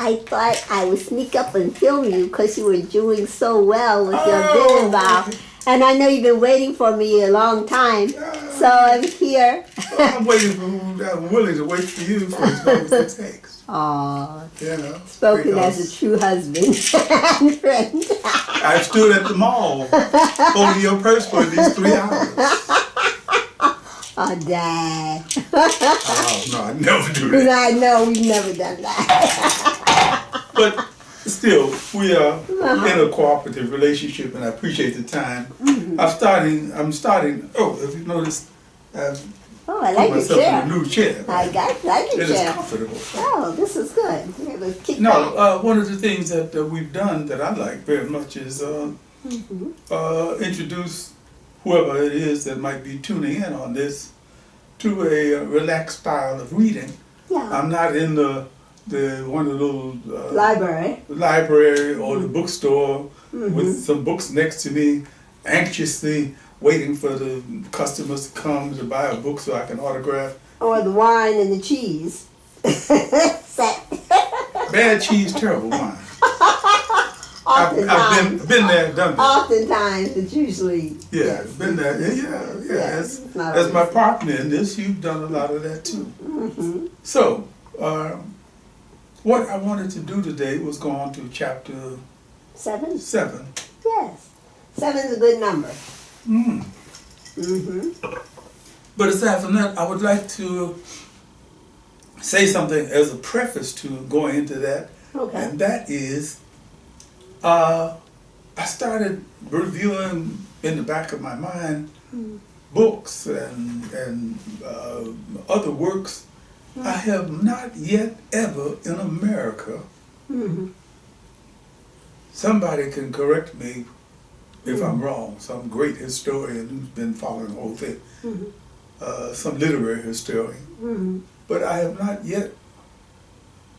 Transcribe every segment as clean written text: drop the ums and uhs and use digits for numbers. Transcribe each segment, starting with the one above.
I thought I would sneak up and film you because you were doing so well with your villain bow. And I know you've been waiting for me a long time. So I'm here. Well, I'm waiting for I'm willing to wait for you for as long as it takes. Aw, You know, spoken as a true husband and friend. I stood at the mall holding your purse for these 3 hours. Oh, Dad. Oh, no, I never do that. I know, we've never done that. But still, we are in a cooperative relationship, and I appreciate the time. I'm starting, oh, if you noticed, Oh, I like your chair. in a new chair. I like your It chair. is comfortable. Oh, this is good. Kick No, back. one of the things that we've done that I like very much is introduce whoever it is that might be tuning in on this to a relaxed style of reading. Yeah. I'm not in the one of those Library or the bookstore with some books next to me, anxiously waiting for the customers to come to buy a book so I can autograph. Or the wine and the cheese. Set. Bad cheese, terrible wine. I've been there, done that. Oftentimes, it's usually. Yeah, yes. been there. Yeah. Not As my always. partner in this, you've done a lot of that too. So, what I wanted to do today was go on to chapter 7? 7. Yes. 7's a good number. But aside from that, I would like to say something as a preface to going into that. Okay. And that is, I started reviewing in the back of my mind books and other works. I have not yet ever in America, somebody can correct me if I'm wrong, some great historian who's been following the whole thing, some literary historian, but I have not yet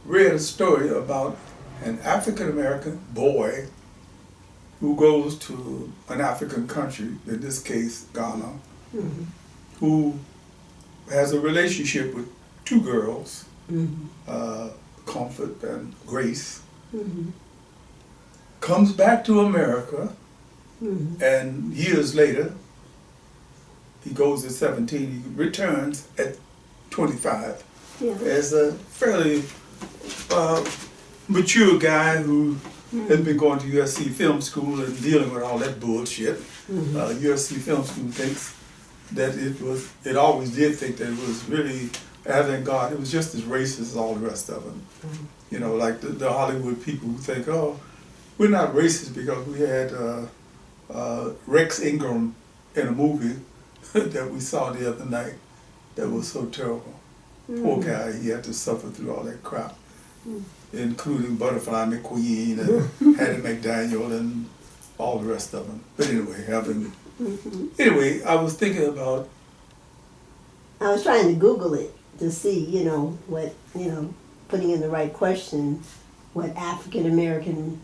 read a story about an African-American boy who goes to an African country, in this case Ghana, who has a relationship with 2 girls, Comfort and Grace, comes back to America, and years later, he goes at 17, he returns at 25 as a fairly mature guy who has been going to USC Film School and dealing with all that bullshit. USC Film School thinks that it always did think that it was really avant-garde. It was just as racist as all the rest of them. You know, like the Hollywood people who think, oh, we're not racist because we had Rex Ingram in a movie that we saw the other night that was so terrible. Poor guy, he had to suffer through all that crap, including Butterfly McQueen and Hattie McDaniel and all the rest of them. But anyway, anyway, I was thinking about. I was trying to Google it to see, what, putting in the right question, what African American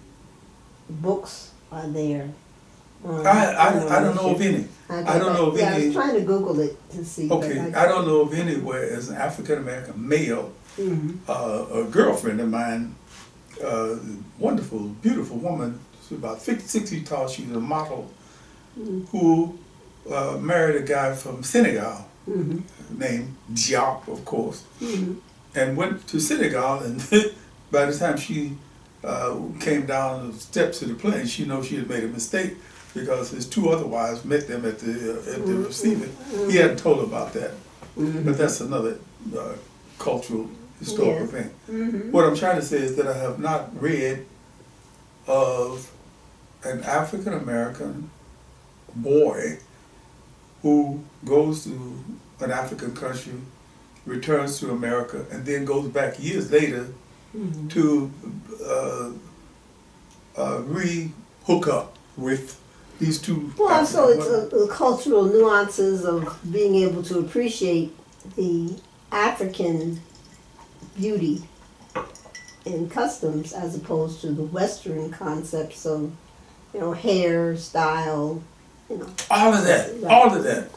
books are there. I don't know of any. I don't know of any. I was trying to Google it to see. Okay, I don't know of anywhere as an African American male. A girlfriend of mine, wonderful, beautiful woman. She's about 56 feet tall. She's a model who married a guy from Senegal named Diop, of course, and went to Senegal. And by the time she came down the steps of the plane, she knew she had made a mistake because his 2 other wives met them at the receiving. He hadn't told her about that, but that's another cultural, historical thing. What I'm trying to say is that I have not read of an African American boy who goes to an African country, returns to America, and then goes back years later to re-hook up with these 2. Well, so it's the cultural nuances of being able to appreciate the African beauty and customs as opposed to the Western concepts of, hair, style, all of that, right. all of that,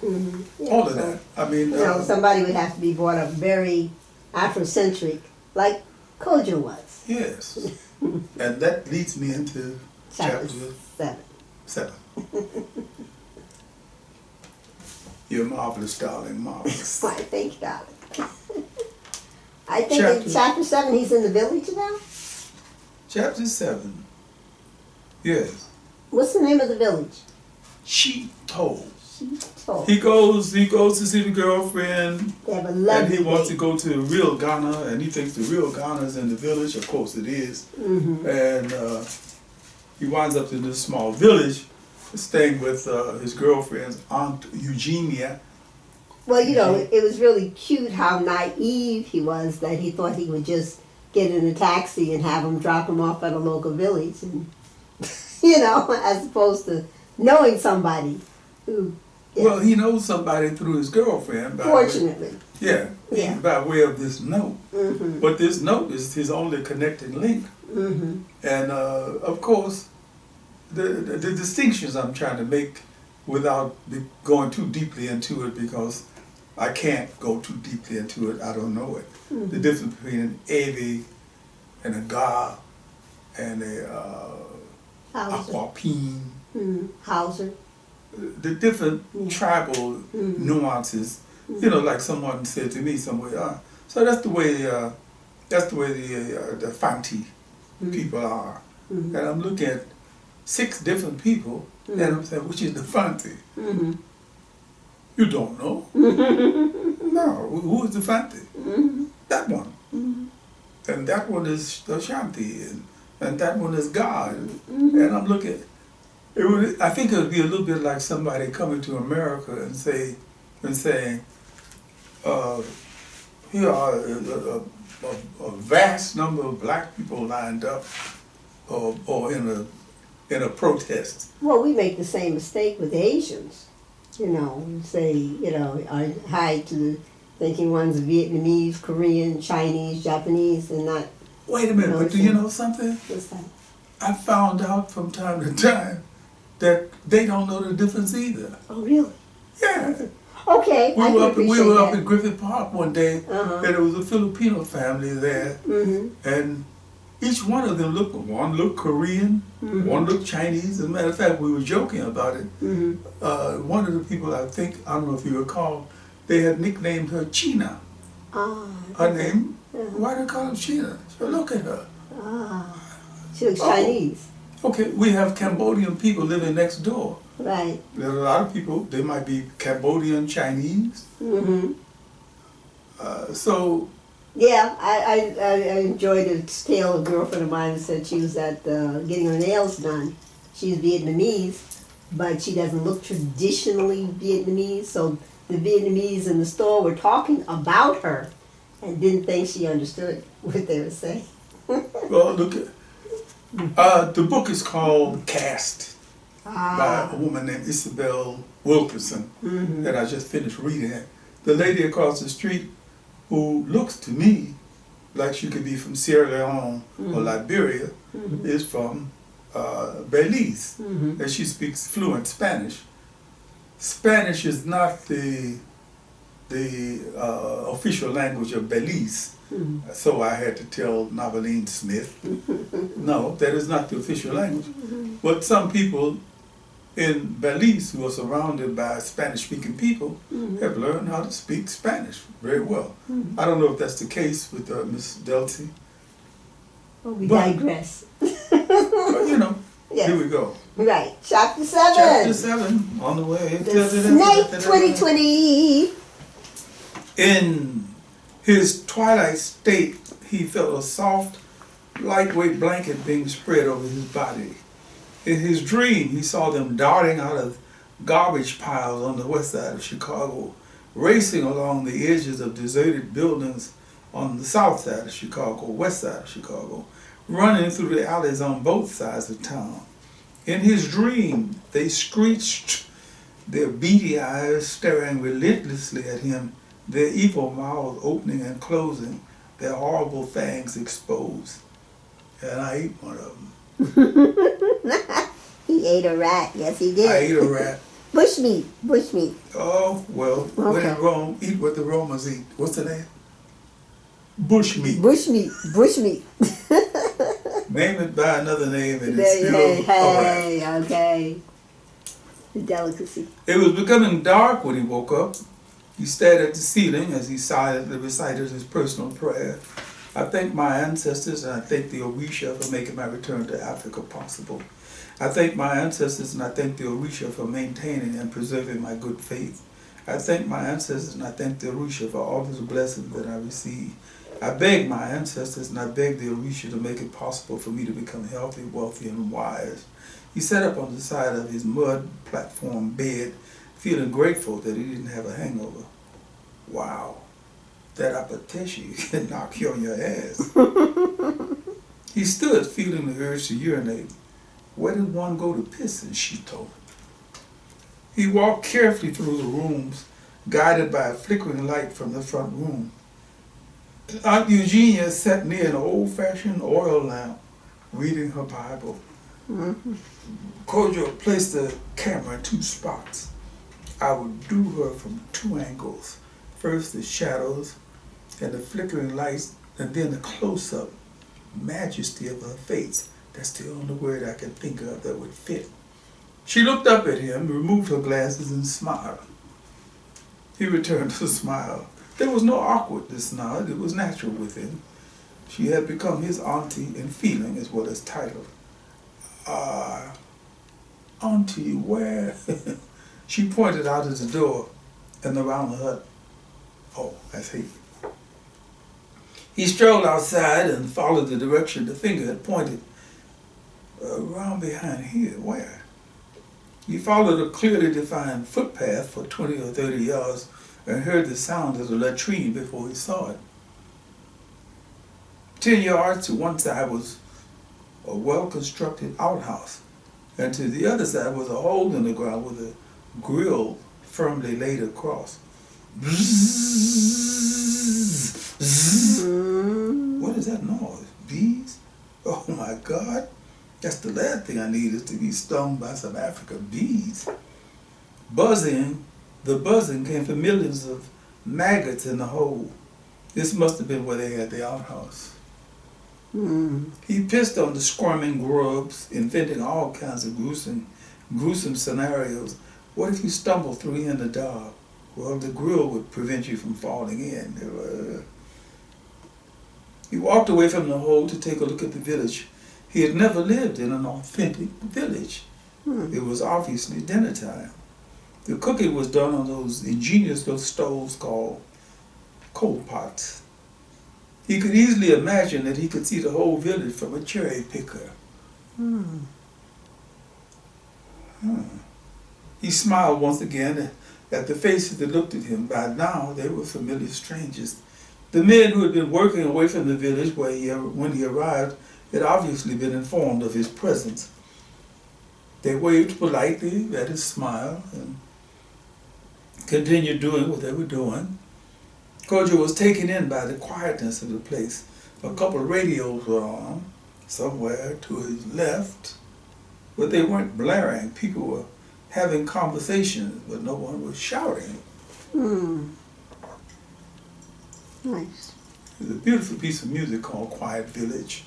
Yeah, all of so, that. I mean, somebody would have to be brought up very Afrocentric, like Kojo was. Yes. And that leads me into chapter 7. You're marvelous, darling, marvelous. Why, thank you, darling. I think in chapter 7 he's in the village now? Chapter 7. Yes. What's the name of the village? Tsito. Tsito. He goes to see the girlfriend. They have a lovely and he wants day. to go to the real Ghana, and he thinks the real Ghana is in the village. Of course it is. And he winds up in this small village, staying with his girlfriend's Aunt Eugenia. Well, you know, it was really cute how naive he was that he thought he would just get in a taxi and have him drop him off at a local village, and you know, as opposed to knowing somebody who. Yeah. Well, he knows somebody through his girlfriend. Fortunately. Yeah. By way of this note. But this note is his only connecting link. And of course, the distinctions I'm trying to make without going too deeply into it, because I can't go too deeply into it, I don't know it. The difference between an Evi and a Ga and a Aquapine. Hauser. The different tribal nuances, you know, like someone said to me somewhere. So that's the way the Fanti people are. And I'm looking at 6 different people, and I'm saying, which is the Fanti? You don't know? No. Who is the Fanti? That one. And that one is the Shanti, and that one is God. And I'm looking. I think it would be a little bit like somebody coming to America and saying, here are a vast number of black people lined up, or in a protest. Well, we make the same mistake with Asians. You know, we say, you know, hi to thinking one's Vietnamese, Korean, Chinese, Japanese, and not. Wait a minute, but do you know something? What's that? I found out from time to time that they don't know the difference either. Oh, really? Yeah. Okay. We were up in Griffith Park one day, and there was a Filipino family there, and each one of them one looked Korean, one looked Chinese. As a matter of fact, we were joking about it. One of the people, I don't know if you recall, they had nicknamed her China. Her name, why do they call her China? So look at her. She looks Chinese. Okay, we have Cambodian people living next door. Right. There are a lot of people, they might be Cambodian Chinese. So. Yeah, I enjoyed a tale. A girlfriend of mine said she was at getting her nails done. She's Vietnamese, but she doesn't look traditionally Vietnamese. So the Vietnamese in the store were talking about her and didn't think she understood what they were saying. Well, look, the book is called Caste by a woman named Isabel Wilkerson that I just finished reading it. The lady across the street, who looks to me like she could be from Sierra Leone or Liberia, is from Belize, and she speaks fluent Spanish. Spanish is not the official language of Belize, so I had to tell Noveline Smith, no, that is not the official language. But some people in Belize, who are surrounded by Spanish-speaking people, have learned how to speak Spanish very well. I don't know if that's the case with Miss Delty. Well, we digress. But you know, yes. Here we go. Right, chapter 7. Chapter 7, on the way. The Snake 2020. In his twilight state, he felt a soft, lightweight blanket being spread over his body. In his dream, he saw them darting out of garbage piles on the west side of Chicago, racing along the edges of deserted buildings on the south side of Chicago, west side of Chicago, running through the alleys on both sides of town. In his dream, they screeched, their beady eyes staring relentlessly at him, their evil mouths opening and closing, their horrible fangs exposed. And I ate one of them. He ate a rat. Yes, he did. I ate a rat. Bushmeat. Bushmeat. Oh, well, when in Rome, eat what the Romans eat. What's the name? Bushmeat. Bushmeat. Bushmeat. Name it by another name and it's Hey, still Awright. hey, okay. The delicacy. It was becoming dark when he woke up. He stared at the ceiling as he silently recited his personal prayer. I thank my ancestors and I thank the Orisha for making my return to Africa possible. I thank my ancestors and I thank the Orisha for maintaining and preserving my good faith. I thank my ancestors and I thank the Orisha for all the blessings that I receive. I beg my ancestors and I beg the Orisha to make it possible for me to become healthy, wealthy, and wise. He sat up on the side of his mud platform bed, feeling grateful that he didn't have a hangover. Wow, that apateshi can knock you on your ass. He stood, feeling the urge to urinate. Where did one go to piss in Tsito? He walked carefully through the rooms, guided by a flickering light from the front room. Aunt Eugenia sat near an old-fashioned oil lamp, reading her Bible. Kojo placed the camera in 2 spots. I would do her from 2 angles. First the shadows and the flickering lights, and then the close-up majesty of her face. That's the only word I can think of that would fit. She looked up at him, removed her glasses, and smiled. He returned her smile. There was no awkwardness now. It was natural within. She had become his auntie in feeling as well as title. Auntie, where? She pointed out at the door and around the hut. Oh, that's he. He strolled outside and followed the direction the finger had pointed. Around behind here, where? He followed a clearly defined footpath for 20 or 30 yards and heard the sound of the latrine before he saw it. 10 yards to one side was a well-constructed outhouse, and to the other side was a hole in the ground with a grill firmly laid across. What is that noise? Bees? Oh my God. That's the last thing I need, is to be stung by some African bees. Buzzing, the buzzing came from millions of maggots in the hole. This must have been where they had the outhouse. He pissed on the squirming grubs, inventing all kinds of gruesome scenarios. What if you stumble through in the dark? Well, the grill would prevent you from falling in. He walked away from the hole to take a look at the village. He had never lived in an authentic village. It was obviously dinner time. The cooking was done on those ingenious little stoves called coal pots. He could easily imagine that he could see the whole village from a cherry picker. He smiled once again at the faces that looked at him. By now, they were familiar strangers. The men who had been working away from the village when he arrived had obviously been informed of his presence. They waved politely at his smile and continued doing what they were doing. Kojo was taken in by the quietness of the place. A couple of radios were on, somewhere to his left, but they weren't blaring. People were having conversations, but no one was shouting. Nice. There's a beautiful piece of music called Quiet Village.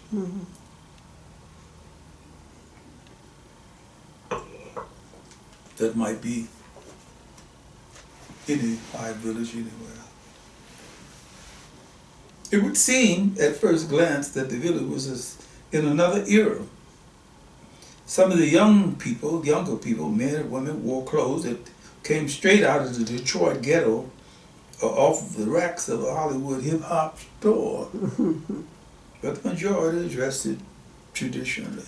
That might be any quiet village anywhere. It would seem at first glance that the village was in another era. Some of the younger people, men and women, wore clothes that came straight out of the Detroit ghetto or off of the racks of a Hollywood hip-hop store. But the majority dressed it traditionally.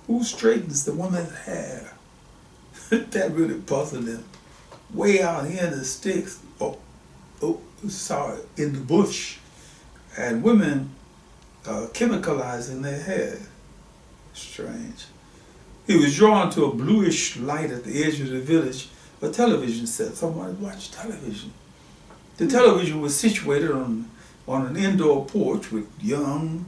Who straightens the woman's hair? That really puzzled him. Way out here in the sticks, in the bush, and women chemicalizing their hair. Strange. He was drawn to a bluish light at the edge of the village, a television set. Someone watched television. The television was situated on an indoor porch with young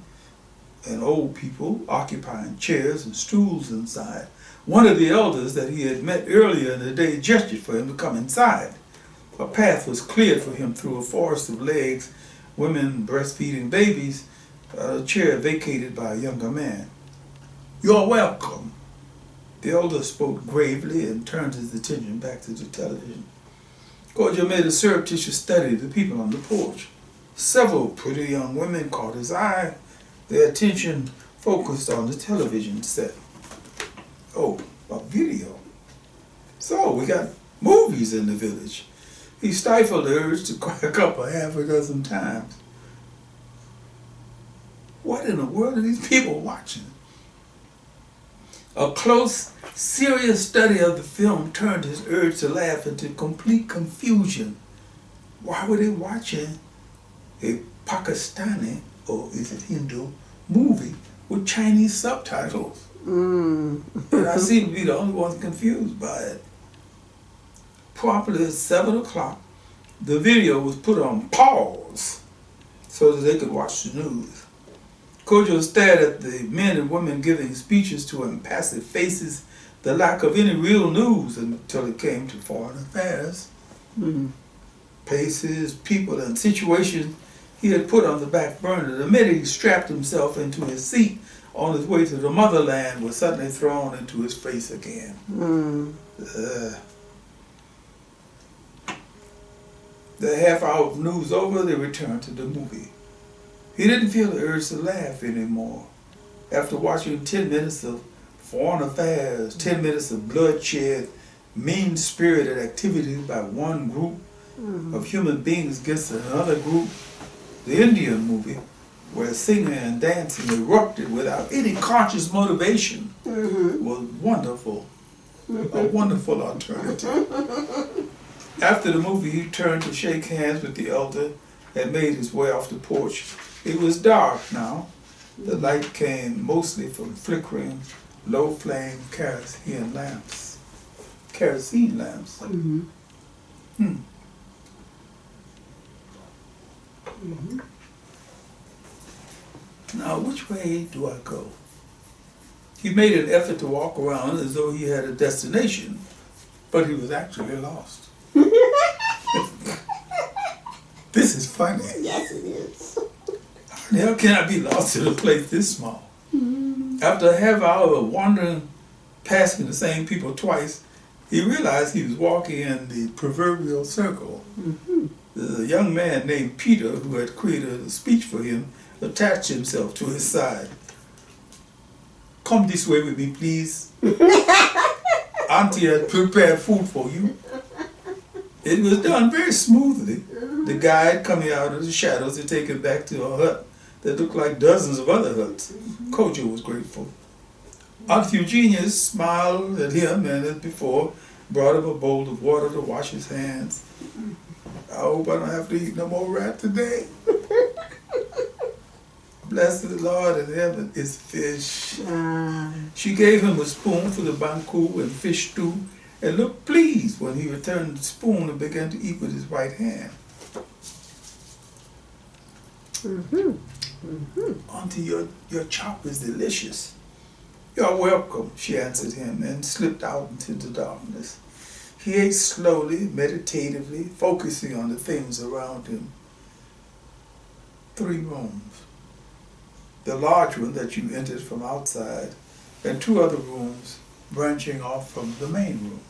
and old people occupying chairs and stools inside. One of the elders that he had met earlier in the day gestured for him to come inside. A path was cleared for him through a forest of legs, women breastfeeding babies, a chair vacated by a younger man. "You're welcome." The elder spoke gravely and turned his attention back to the television. Kojo made a surreptitious study of the people on the porch. Several pretty young women caught his eye, their attention focused on the television set. "Oh, a video. So we got movies in the village." He stifled the urge to crack up a half a dozen times. What in the world are these people watching? A close, serious study of the film turned his urge to laugh into complete confusion. Why were they watching a Pakistani, or is it Hindu, movie with Chinese subtitles? And I seem to be the only one confused by it. Promptly at 7 o'clock, the video was put on pause so that they could watch the news. Kojo stared at the men and women giving speeches to impassive faces, the lack of any real news until it came to foreign affairs. Places, people, and situations he had put on the back burner. The minute he strapped himself into his seat on his way to the motherland was suddenly thrown into his face again. The half hour of news over, they returned to the movie. He didn't feel the urge to laugh anymore. After watching 10 minutes of foreign affairs, 10 minutes of bloodshed, mean-spirited activity by one group of human beings against another group, the Indian movie, where singing and dancing erupted without any conscious motivation, was wonderful. A wonderful alternative. After the movie, he turned to shake hands with the elder and made his way off the porch. It was dark now. The light came mostly from flickering, low-flame kerosene lamps. Now, which way do I go? He made an effort to walk around as though he had a destination, but he was actually lost. This is funny. Yes, it is. How the hell can I be lost in a place this small? After a half hour of wandering, passing the same people twice, he realized he was walking in the proverbial circle. The young man named Peter, who had created a speech for him, attached himself to his side. "Come this way with me, please. Auntie had prepared food for you." It was done very smoothly. The guide, coming out of the shadows, had taken back to a hut that looked like dozens of other huts. Kojo was grateful. Aunt Eugenia smiled at him and, as before, brought him a bowl of water to wash his hands. "I hope I don't have to eat no more rat today." "Blessed the Lord in heaven is fish." She gave him a spoon for the banku and fish stew and looked pleased when he returned the spoon and began to eat with his right hand. "Auntie, your chop is delicious." "You're welcome," she answered him and slipped out into the darkness. He ate slowly, meditatively, focusing on the things around him. 3 rooms. The large one that you entered from outside, and 2 other rooms branching off from the main room.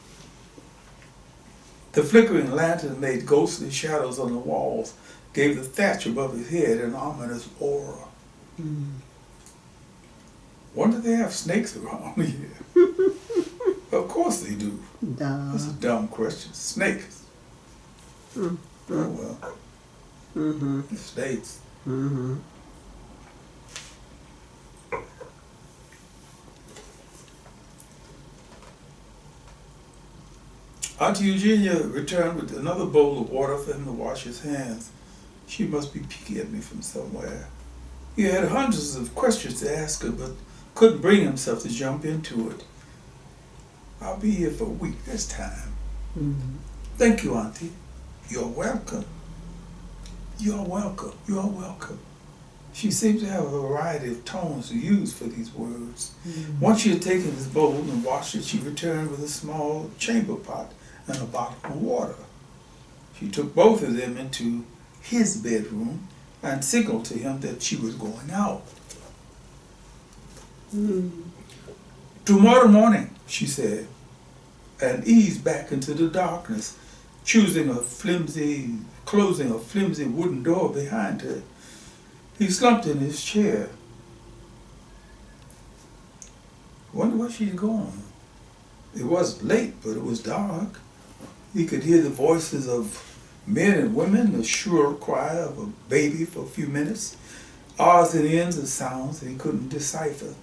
The flickering lantern made ghostly shadows on the walls, gave the thatch above his head an ominous aura. Wonder if they have snakes around here. Of course they do. That's a dumb question. Snakes. Oh well. The States. Auntie Eugenia returned with another bowl of water for him to wash his hands. She must be peeking at me from somewhere. He had hundreds of questions to ask her, but couldn't bring himself to jump into it. "I'll be here for a week this time." "Thank you, Auntie." "You're welcome." "You're welcome. You're welcome." She seemed to have a variety of tones to use for these words. Once she had taken his bowl and washed it, she returned with a small chamber pot and a bottle of water. She took both of them into his bedroom and signaled to him that she was going out. Tomorrow morning, she said, and eased back into the darkness, closing a flimsy wooden door behind her. He slumped in his chair. Wonder where she's going. It wasn't late, but it was dark. He could hear the voices of men and women, the shrill cry of a baby for a few minutes, odds and ends of sounds that he couldn't decipher.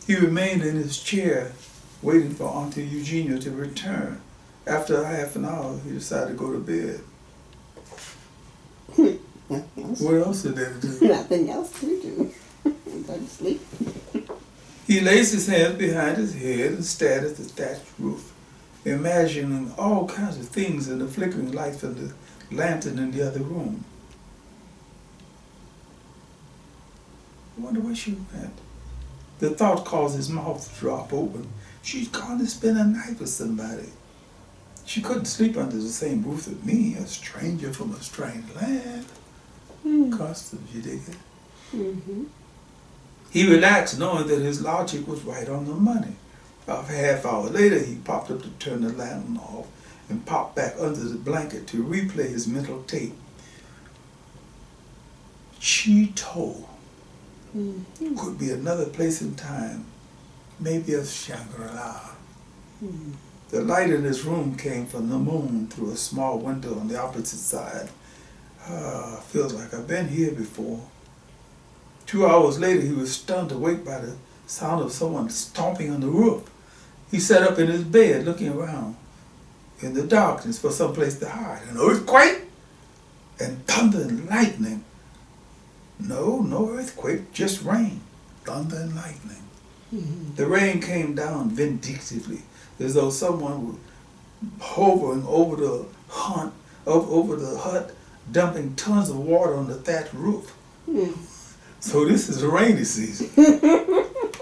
He remained in his chair, waiting for Auntie Eugenia to return. After half an hour, he decided to go to bed. What else did they do? Nothing else to do. Go to sleep. He laid his hands behind his head and stared at the thatched roof, imagining all kinds of things in the flickering light of the lantern in the other room. I wonder where she went. The thought caused his mouth to drop open. She's gone to spend a night with somebody. She couldn't sleep under the same roof with me, a stranger from a strange land. Customs, you dig it? He relaxed, knowing that his logic was right on the money. About a half hour later, he popped up to turn the lantern off and popped back under the blanket to replay his mental tape. Tsito could be another place in time, maybe a Shangri-La. The light in his room came from the moon through a small window on the opposite side. Feels like I've been here before. 2 hours later, he was stunned awake by the sound of someone stomping on the roof. He sat up in his bed, looking around in the darkness for some place to hide. An earthquake and thunder and lightning. No earthquake, just rain, thunder and lightning. The rain came down vindictively, as though someone were hovering over the hut, dumping tons of water on the thatched roof. So this is the rainy season.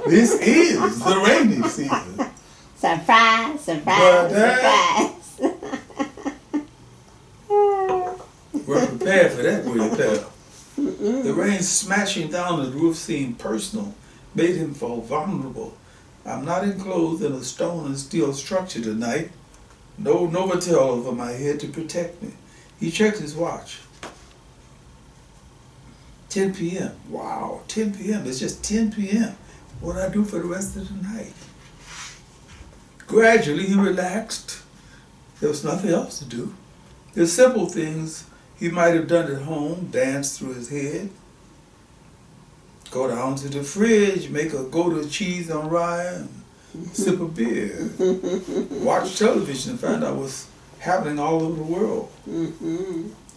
This is the rainy season. Surprise, surprise, surprise. We're prepared for that, will you, pal? The rain smashing down the roof seemed personal, made him feel vulnerable. I'm not enclosed in a stone and steel structure tonight. No Novotel over my head to protect me. He checked his watch. 10 p.m. Wow, 10 p.m. It's just 10 p.m. What do I do for the rest of the night? Gradually, he relaxed. There was nothing else to do. The simple things he might have done at home danced through his head. Go down to the fridge, make a Gouda cheese on rye, and sip a beer. Watch television and find out what's happening all over the world.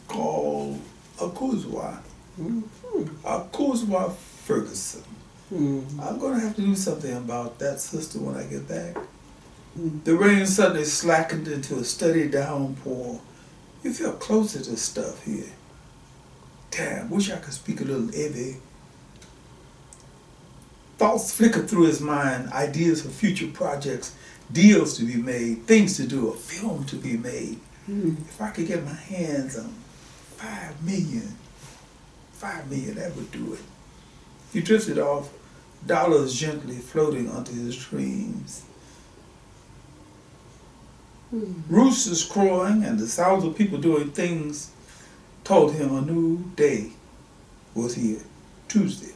Call Akuzwa. Akuzwa Ferguson. I'm going to have to do something about that sister when I get back. The rain suddenly slackened into a steady downpour. You feel closer to stuff here. Damn, wish I could speak a little Ewe. Thoughts flickered through his mind, ideas for future projects, deals to be made, things to do, a film to be made. If I could get my hands on 5 million, that would do it. He drifted off, dollars gently floating onto his dreams. Roosters crowing and the sounds of people doing things told him a new day was here, Tuesday.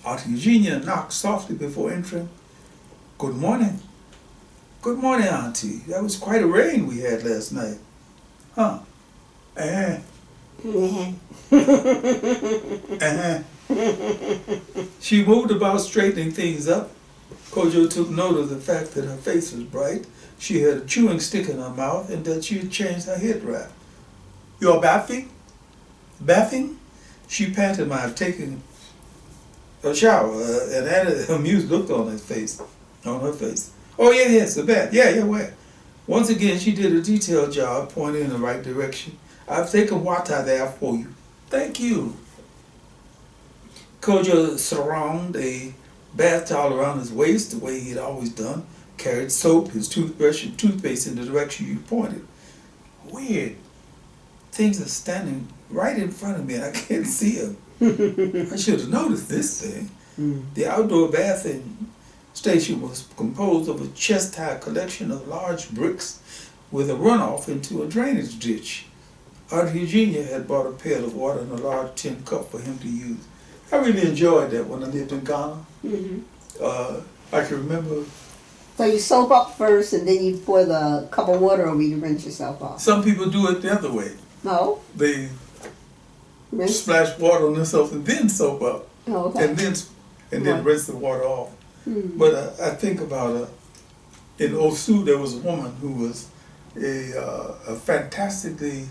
Auntie Eugenia knocked softly before entering. Good morning. Good morning, Auntie. That was quite a rain we had last night. Huh? She moved about straightening things up. Kojo took note of the fact that her face was bright. She had a chewing stick in her mouth and that she had changed her head wrap. You're bathing? Bathing? She panted by taking a shower and added an amused look on her face. Oh, yes, a bath. Yeah, where? Once again, she did a detailed job, pointing in the right direction. I've taken water there for you. Thank you. Kojo surrounded a bath towel around his waist the way he'd always done, carried soap, his toothbrush, and toothpaste in the direction you pointed. Weird. things are standing right in front of me and I can't see them. I should have noticed this thing. The outdoor bathing station was composed of a chest-high collection of large bricks with a runoff into a drainage ditch. Aunt Eugenia had bought a pail of water in a large tin cup for him to use. I really enjoyed that when I lived in Ghana. I can remember. So you soap up first and then you pour the cup of water over you to rinse yourself off. Some people do it the other way. No? They Rinse? splash water on themselves and then soap up. Oh, okay. And then rinse the water off. But I think about in Osu there was a woman who was a fantastically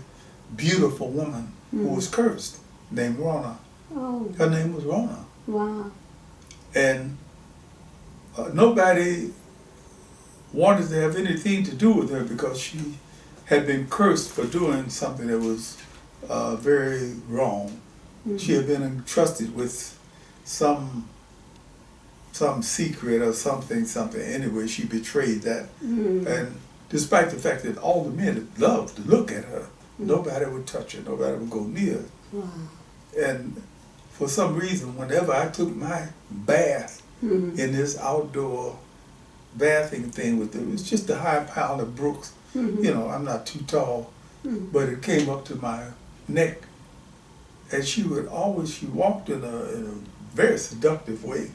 beautiful woman who was cursed, named Rona. Oh. Her name was Rona. Wow. And nobody wanted to have anything to do with her because she had been cursed for doing something that was very wrong. She had been entrusted with some secret or something. Anyway, she betrayed that. And despite the fact that all the men loved to look at her, nobody would touch her, nobody would go near her. Wow. And for some reason, whenever I took my bath in this outdoor bathing thing it was just a high pile of brooks. You know, I'm not too tall, but it came up to my neck. And she walked in a very seductive way.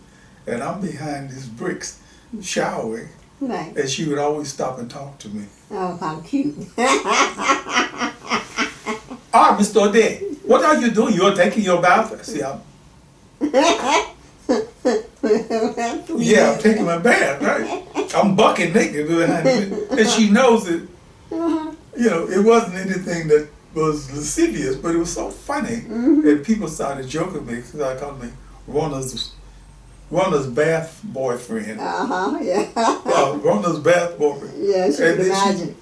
And I'm behind these bricks showering. Right. And she would always stop and talk to me. Oh, how cute. Ah, Mr. Odie, what are you doing? You're taking your bath? I say, I'm taking my bath, right? I'm bucking naked behind me. And she knows it. You know, it wasn't anything that was lascivious, but it was so funny. And people started joking me because I called me Rona's bath boyfriend. Yeah. Rona's bath boyfriend. Yeah, she could imagine.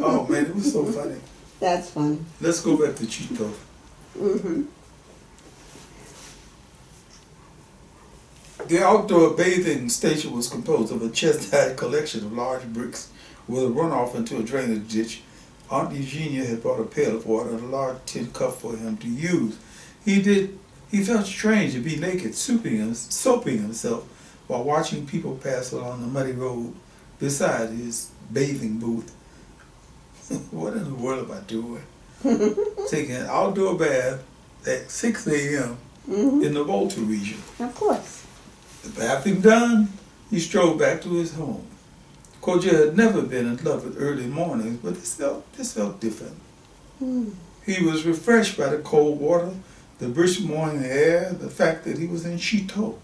Oh man, it was so funny. That's funny. Let's go back to Tsito. The outdoor bathing station was composed of a chest-high collection of large bricks with a runoff into a drainage ditch. Aunt Eugenia had brought a pail of water and a large tin cup for him to use. He felt strange to be naked, soaping himself while watching people pass along the muddy road beside his bathing booth. What in the world am I doing? Taking an outdoor bath at 6 a.m. in the Volta region. Of course. The bathing done, he strode back to his home. Koja had never been in love with early mornings, but this felt different. He was refreshed by the cold water, the brisk morning air, the fact that he was in Tsito.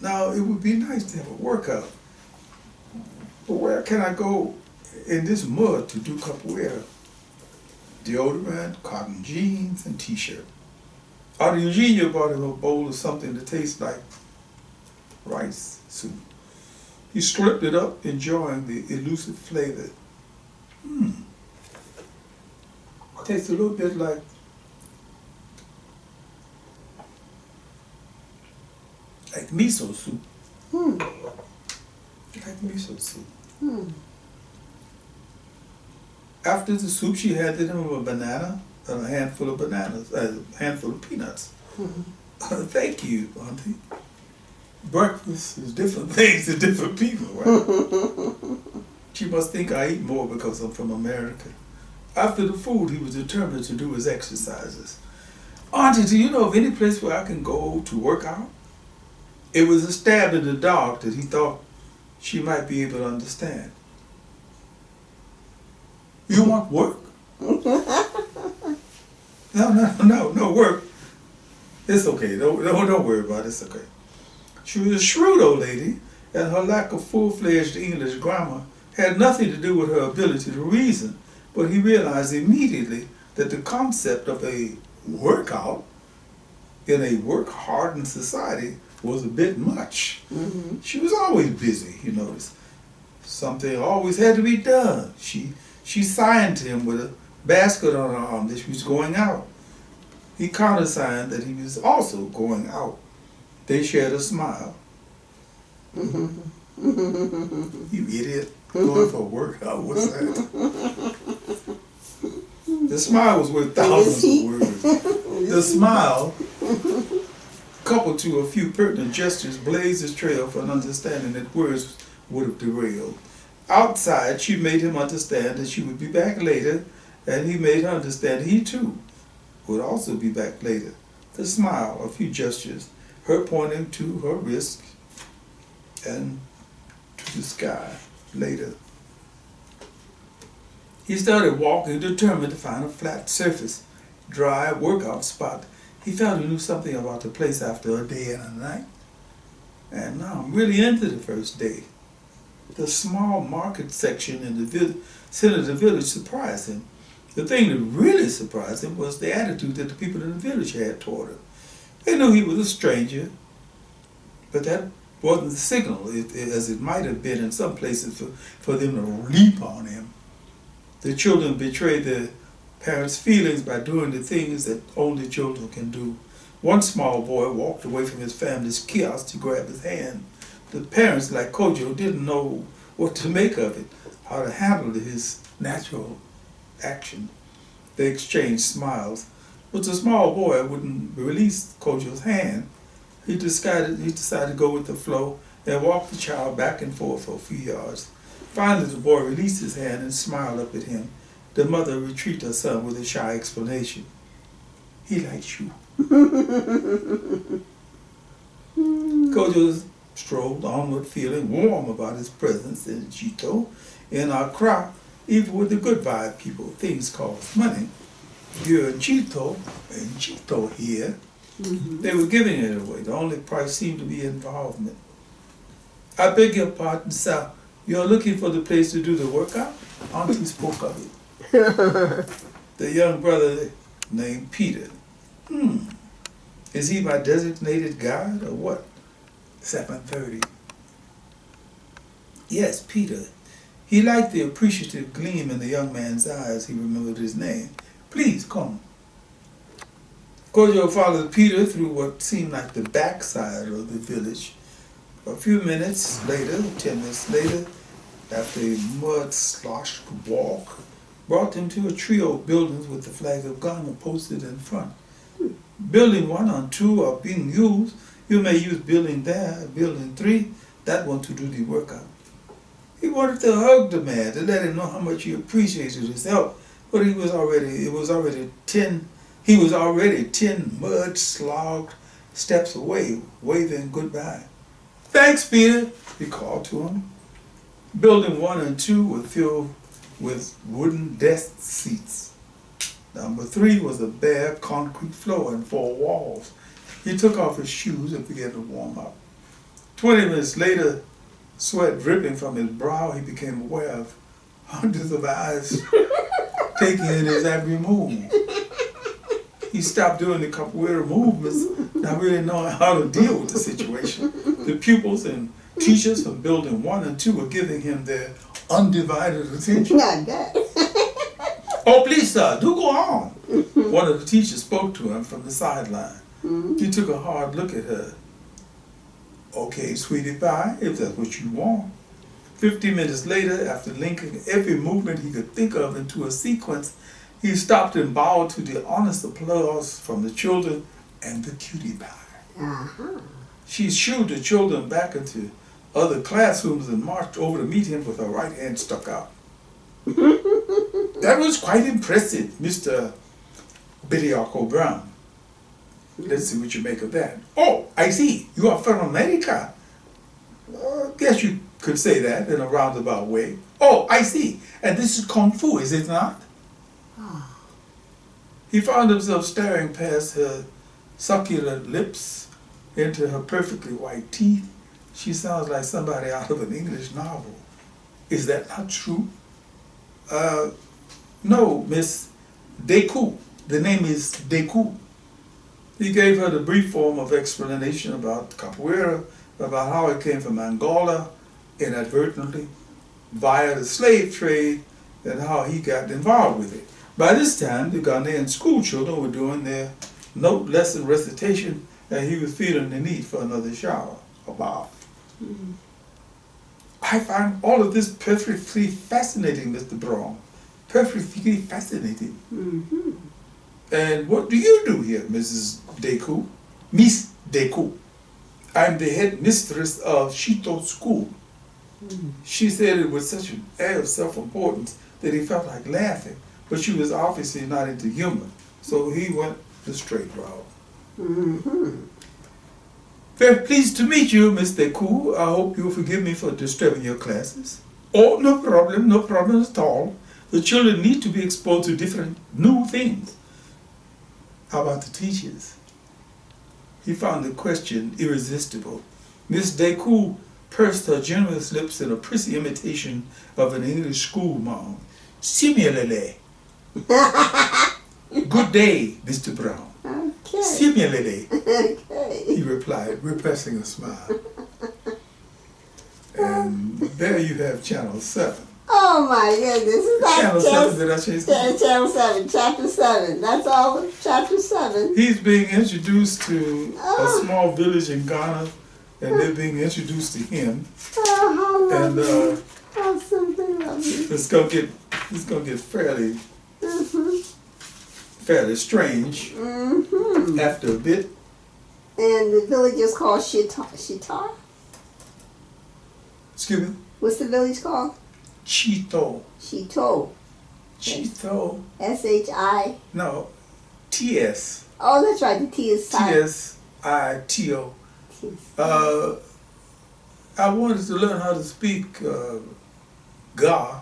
Now, it would be nice to have a workout, but where can I go in this mud to do capoeira? Deodorant, cotton jeans, and t-shirt. Aunt Eugenia bought him a bowl of something that tastes like rice soup. He slurped it up, enjoying the elusive flavor. Tastes a little bit like miso soup. Like miso soup. After the soup, she handed him a banana and a handful of peanuts. Thank you, Auntie. Breakfast is different things to different people, right? She must think I eat more because I'm from America. After the food, he was determined to do his exercises. Auntie, do you know of any place where I can go to work out? It was a stab in the dark that he thought she might be able to understand. You want work? No work. It's okay. Don't worry about it. It's okay. She was a shrewd old lady, and her lack of full-fledged English grammar had nothing to do with her ability to reason, but he realized immediately that the concept of a workout in a work-hardened society was a bit much. She was always busy, you notice. Something always had to be done. She signed to him with a basket on her arm that she was going out. He countersigned that he was also going out. They shared a smile. You idiot, going for a workout, what's that? The smile was worth thousands of words. The smile, coupled to a few pertinent gestures, blazed his trail for an understanding that words would have derailed. Outside, she made him understand that she would be back later, and he made her understand he too would also be back later. The smile, a few gestures, her pointing to her wrist and to the sky later. He started walking, determined to find a flat surface, dry workout spot. He felt he knew something about the place after a day and a night. And now I'm really into the first day. The small market section in the center of the village surprised him. The thing that really surprised him was the attitude that the people in the village had toward him. They knew he was a stranger, but that wasn't the signal, as it might have been in some places, for them to leap on him. The children betrayed their parents' feelings by doing the things that only children can do. One small boy walked away from his family's kiosk to grab his hand. The parents, like Kojo, didn't know what to make of it, how to handle his natural action. They exchanged smiles, but the small boy wouldn't release Kojo's hand. He decided to go with the flow and walk the child back and forth for a few yards. Finally, the boy released his hand and smiled up at him. The mother retreated her son with a shy explanation. He likes you. Kojo strolled onward, feeling warm about his presence in Tsito. In Accra, even with the good vibe people, things cost money. Here in Tsito here, they were giving it away. The only price seemed to be involvement. I beg your pardon, sir. You're looking for the place to do the workout? Auntie spoke of it. The young brother named Peter. Is he my designated guide or what? 7:30. Yes, Peter. He liked the appreciative gleam in the young man's eyes. He remembered his name. Please, come. Kojo followed Peter through what seemed like the backside of the village. A few minutes later, 10 minutes later, after a mud-sloshed walk, brought them to a trio of buildings with the flag of Ghana posted in front. Building 1 and 2 are being used. You may use building there, building 3, that one to do the workout. He wanted to hug the man to let him know how much he appreciated his help, but he was already 10 mud-slogged steps away, waving goodbye. Thanks, Peter, he called to him. Building 1 and 2 were filled with wooden desk seats. Number 3 was a bare concrete floor and 4 walls. He took off his shoes and began to warm up. 20 minutes later, sweat dripping from his brow, he became aware of hundreds of eyes taking in his every move. He stopped doing the capoeira movements, not really knowing how to deal with the situation. The pupils and teachers from building 1 and 2 were giving him their undivided attention. Not that. Oh, please, sir, do go on. One of the teachers spoke to him from the sideline. He took a hard look at her. Okay, sweetie pie, if that's what you want. 50 minutes later, after linking every movement he could think of into a sequence, he stopped and bowed to the honest applause from the children and the cutie pie. She shooed the children back into other classrooms and marched over to meet him with her right hand stuck out. That was quite impressive, Mr. Bidiako Brown. Let's see what you make of that. Oh, I see. You are from America. Guess you could say that in a roundabout way. Oh, I see. And this is Kung Fu, is it not? He found himself staring past her succulent lips into her perfectly white teeth. She sounds like somebody out of an English novel. Is that not true? No, Miss Deku. The name is Deku. He gave her the brief form of explanation about capoeira, about how it came from Angola inadvertently via the slave trade and how he got involved with it. By this time, the Ghanaian school children were doing their note lesson recitation and he was feeling the need for another shower, a bath. I find all of this perfectly fascinating, Mr. Brown. perfectly fascinating. Mm-hmm. And what do you do here, Mrs. Deku? Miss Deku. I'm the head mistress of Tsito School. She said it with such an air of self-importance that he felt like laughing, but she was obviously not into humor, so he went the straight route. Mm-hmm. Very pleased to meet you, Miss Deku. I hope you'll forgive me for disturbing your classes. Oh, no problem at all. The children need to be exposed to different new things. How about the teachers? He found the question irresistible. Miss Deku pursed her generous lips in a prissy imitation of an English school mom. Similarly. Good day, Mr. Brown. Okay. Similarly, Okay. he replied, repressing a smile. And there you have Channel 7. Oh my goodness. Is that Channel 7, did I say something? Channel 7, Chapter 7. That's all of Chapter 7. He's being introduced to a Oh. small village in Ghana, and they're being introduced to him. Oh, how And lovely. Oh, something lovely. it's gonna get fairly strange Mm-hmm. after a bit. And the village is called Shitar? Excuse me? What's the village called? Tsito. Shito. Tsito. S-H-I. No. T-S. Oh, that's right. The T is silent. T-S-I-T-O. I wanted to learn how to speak Ga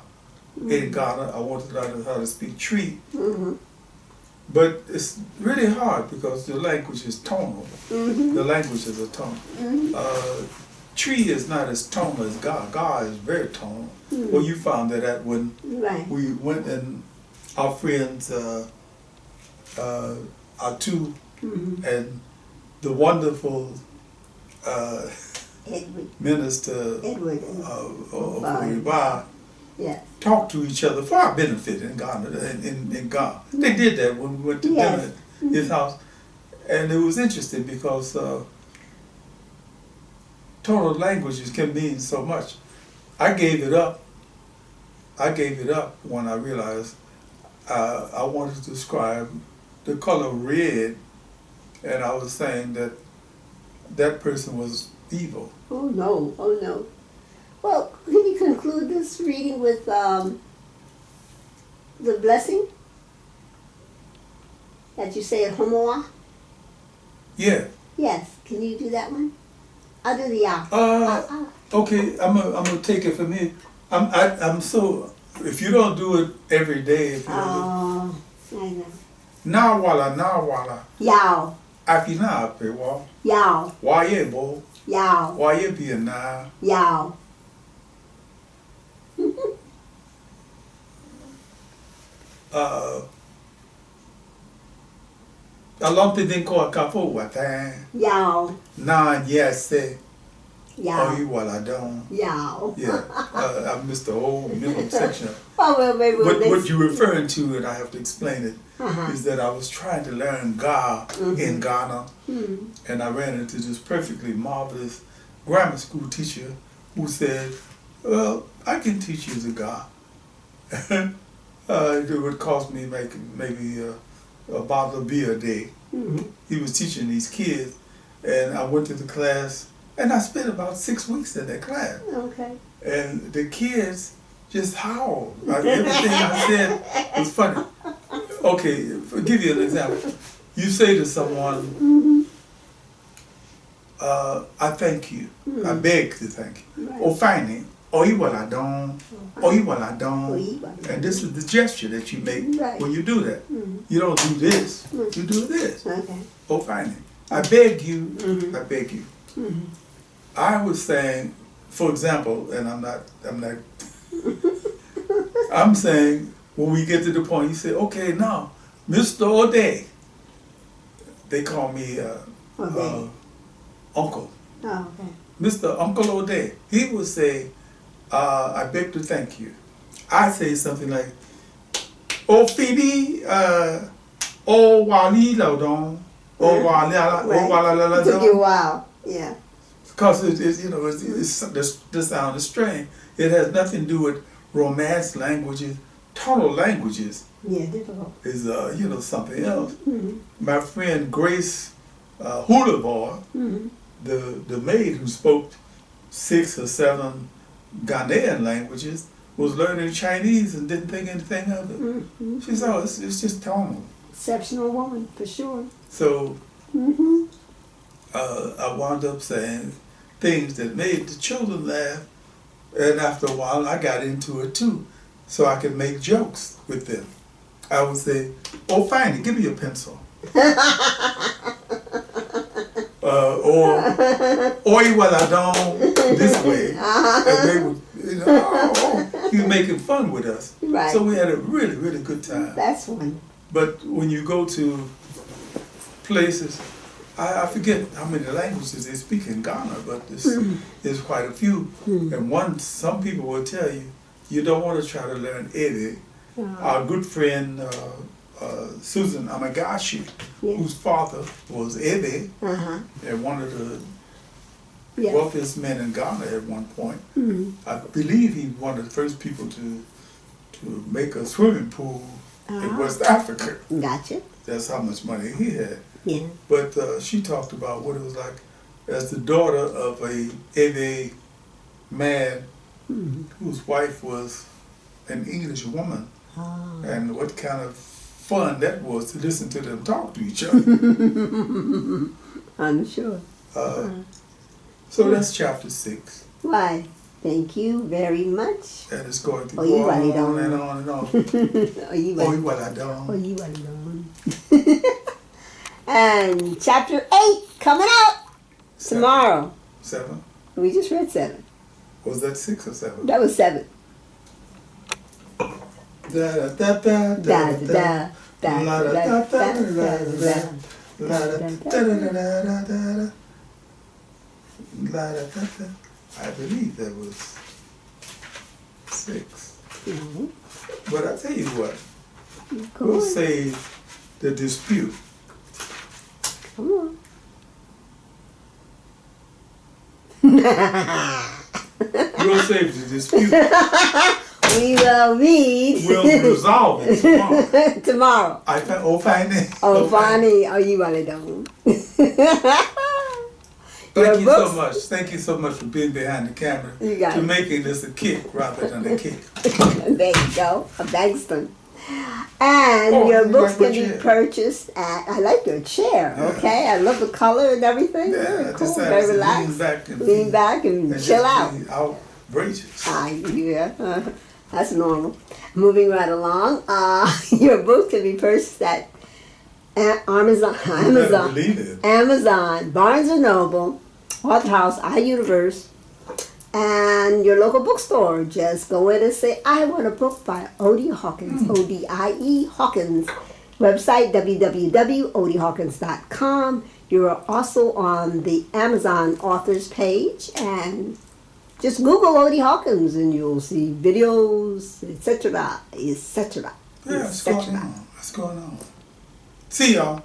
in Ghana. I wanted to learn how to speak Tree. Mm-hmm. But it's really hard because the language is tonal. Mm-hmm. The language is a tone. Mm-hmm. Tree is not as tonal as Ga. Ga is very tonal. Mm-hmm. Well, you found that out when Right. we went and our friends, our two, Mm-hmm. and the wonderful Edward. minister Edward. of Bye. Riba Yes. talk to each other for our benefit in Ghana. In Ghana, they did that when we went to Yes. dinner at his house, and it was interesting because tonal languages can mean so much. I gave it up. When I realized I wanted to describe the color red, and I was saying that that person was evil. Oh no, oh no. Well, can you conclude this reading with the blessing that you say at Homoa? Yeah. Yes, can you do that one? I'll do the ya. Okay, I'm gonna take it from me. I'm so. If you don't do it every day, if you don't do, I know. na wala, Yao, afina pewa, yao, waye bo, yao, waye biena, yao. alonte din ko akapo wata, Yao, na yese, yao, oyi wala don. yao. Yeah, I missed the whole middle section. Oh, well, maybe What you're referring to, and I have to explain it, Uh-huh. is that I was trying to learn Ga in Ghana, Mm-hmm. and I ran into this perfectly marvelous grammar school teacher who said, well, I can teach you the Ga. It would cost me maybe a bottle of beer a day. Mm-hmm. He was teaching these kids, and I went to the class, and I spent about 6 weeks in that class. Okay. And the kids just howled. Everything I said was funny. Okay, I'll give you an example. You say to someone, Mm-hmm. I thank you. I Mhm. beg to thank you. Right. Or fine, I don't. And this is the gesture that you make Right. when you do that. Mhm. You don't do this. Mhm. You do this. Okay. Oh, fine. I beg you. Mhm. I beg you. Mhm. I was saying, for example, and I'm not, I'm saying, when we get to the point, you say, okay, now, Mr. O'Day, they call me Okay. Uncle. Oh, okay. Mr. Uncle O'Day, he would say, I beg to thank you. I say something like, oh, Phoebe, oh, Wali Laudon, oh, Wali Right. It took you a while. Yeah. Because the sound is strange. It has nothing to do with Romance languages tonal languages Yeah, difficult. is, you know, something else. Mm-hmm. My friend Grace Hulavar, Mm-hmm. the maid who spoke 6 or 7 Ghanaian languages, was learning Chinese and didn't think anything of it. Mm-hmm. She said, oh, it's just tonal. Exceptional woman, for sure. So Mm-hmm. I wound up saying things that made the children laugh, and after a while I got into it too, so I could make jokes with them. I would say, oh, fine, give me a pencil. Or Oiwaladon this way. And they would, you know, oh, he was making fun with us. Right. So we had a really, really good time. That's one. But when you go to places, I forget how many languages they speak in Ghana, but there's quite a few. And some people will tell you, you don't want to try to learn Ewe. Our good friend Susan Amagashi, whose father was Ewe, and one of the wealthiest men in Ghana at one point. I believe he was one of the first people to make a swimming pool in West Africa. Gotcha. That's how much money he had. Yeah. But she talked about what it was like as the daughter of a Ewe man whose wife was an English woman, and what kind of fun that was to listen to them talk to each other. I'm sure. So that's chapter 6. Why? Thank you very much. And it's going to Oh, you go really on don't. and on and on. Oh, you Oh, really what I done. Oh, you really don't. And chapter 8 coming out tomorrow. 7? We just read 7. Was that 6 or 7? That was 7. Da da da da Da da da da la da da da da da da da da. la da da da da da da la da da da. I believe that was 6. No. But I tell you what, Go we'll on. save the dispute. Come on. We'll save the dispute. We will read. We'll resolve it tomorrow. Tomorrow. Fine. Oh, funny. Oh, you really don't. Thank you so books? much. Thank you so much for being behind the camera. You got to it. making this a kick rather than a kick. There you go. A Bankston. And Oh, your you books like can my be chair? purchased at, I like your chair, Yeah. okay? I love the color and everything. Yeah, Very I cool, decided very to relaxed. lean back and and chill just out. be outrageous. Yeah, that's normal. Moving right along, your book can be purchased at Amazon, You better believe it. Amazon, Barnes & Noble, Author House, iUniverse, and your local bookstore. Just go in and say, I want a book by Odie Hawkins, O-D-I-E Hawkins. Website, www.odiehawkins.com. You're also on the Amazon authors page, and just Google Odie Hawkins and you'll see videos, etc., etc. Yeah, what's going on? What's going on? See y'all.